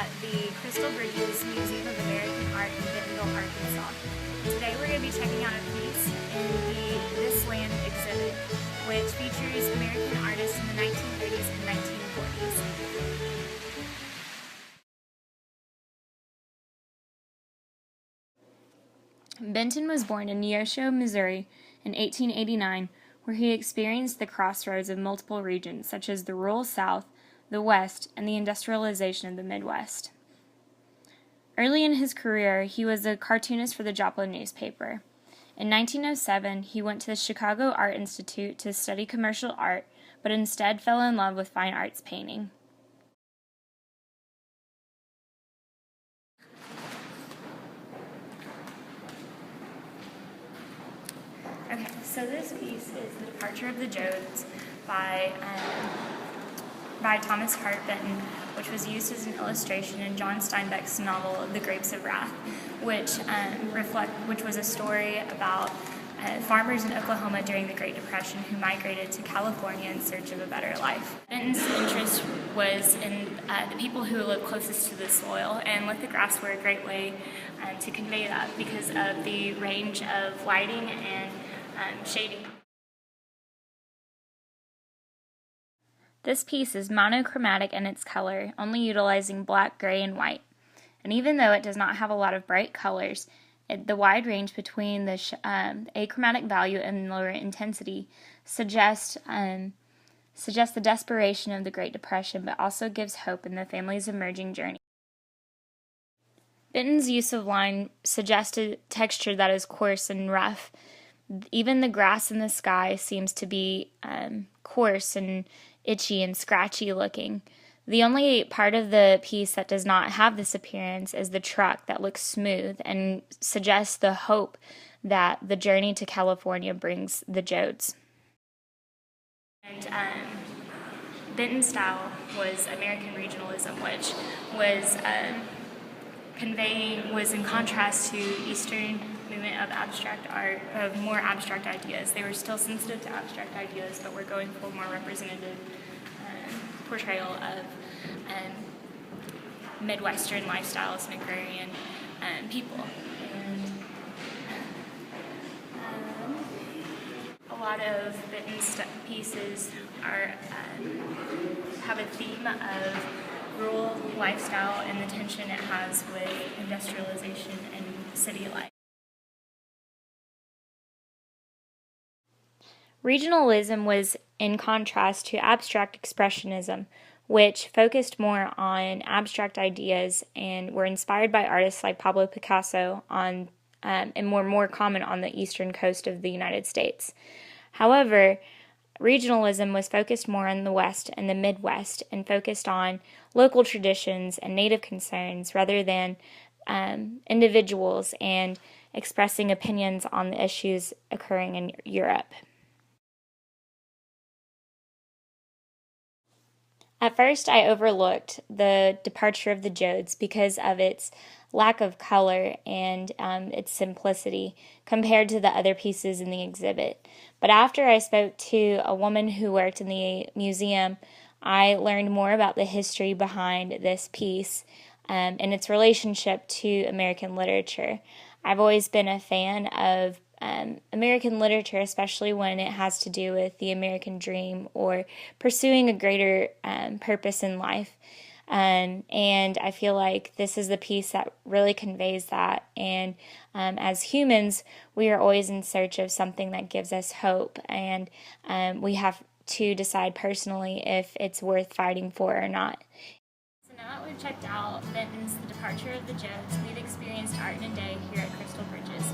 at the Crystal Bridges Museum of American Art in Benton, Arkansas. Today we're going to be checking out a piece in the This Land exhibit, which features American artists in the 1930s and 1940s. Benton was born in Neosho, Missouri in 1889, where he experienced the crossroads of multiple regions, such as the rural South, the West, and the industrialization of the Midwest. Early in his career, he was a cartoonist for the Joplin newspaper. In 1907, he went to the Chicago Art Institute to study commercial art, but instead fell in love with fine arts painting. Okay, so this piece is The Departure of the Joads by Thomas Hart, Benton, which was used as an illustration in John Steinbeck's novel The Grapes of Wrath, which was a story about farmers in Oklahoma during the Great Depression who migrated to California in search of a better life. Benton's interest was in the people who live closest to the soil, and Let the Grass were a great way to convey that because of the range of lighting and shading. This piece is monochromatic in its color, only utilizing black, gray, and white. And even though it does not have a lot of bright colors, the wide range between the achromatic value and lower intensity suggests the desperation of the Great Depression, but also gives hope in the family's emerging journey. Benton's use of line suggests a texture that is coarse and rough. Even the grass in the sky seems to be coarse and itchy and scratchy looking. The only part of the piece that does not have this appearance is the truck that looks smooth and suggests the hope that the journey to California brings the Joads. And Benton's style was American regionalism, which was was in contrast to Eastern movement of abstract art, of more abstract ideas. They were still sensitive to abstract ideas, but were going for a more representative portrayal of Midwestern lifestyles and agrarian people. And a lot of Benton's pieces have a theme of rural lifestyle and the tension it has with industrialization and city life. Regionalism was in contrast to abstract expressionism, which focused more on abstract ideas and were inspired by artists like Pablo Picasso and were more common on the eastern coast of the United States. However, regionalism was focused more on the West and the Midwest and focused on local traditions and native concerns rather than individuals and expressing opinions on the issues occurring in Europe. At first, I overlooked The Departure of the Joads because of its lack of color and its simplicity compared to the other pieces in the exhibit. But after I spoke to a woman who worked in the museum, I learned more about the history behind this piece and its relationship to American literature. I've always been a fan of American literature, especially when it has to do with the American dream or pursuing a greater purpose in life. And I feel like this is the piece that really conveys that. And as humans, we are always in search of something that gives us hope. And we have to decide personally if it's worth fighting for or not. So now that we've checked out Benton's The Departure of the Joads, we've experienced art in a day here at Crystal Bridges.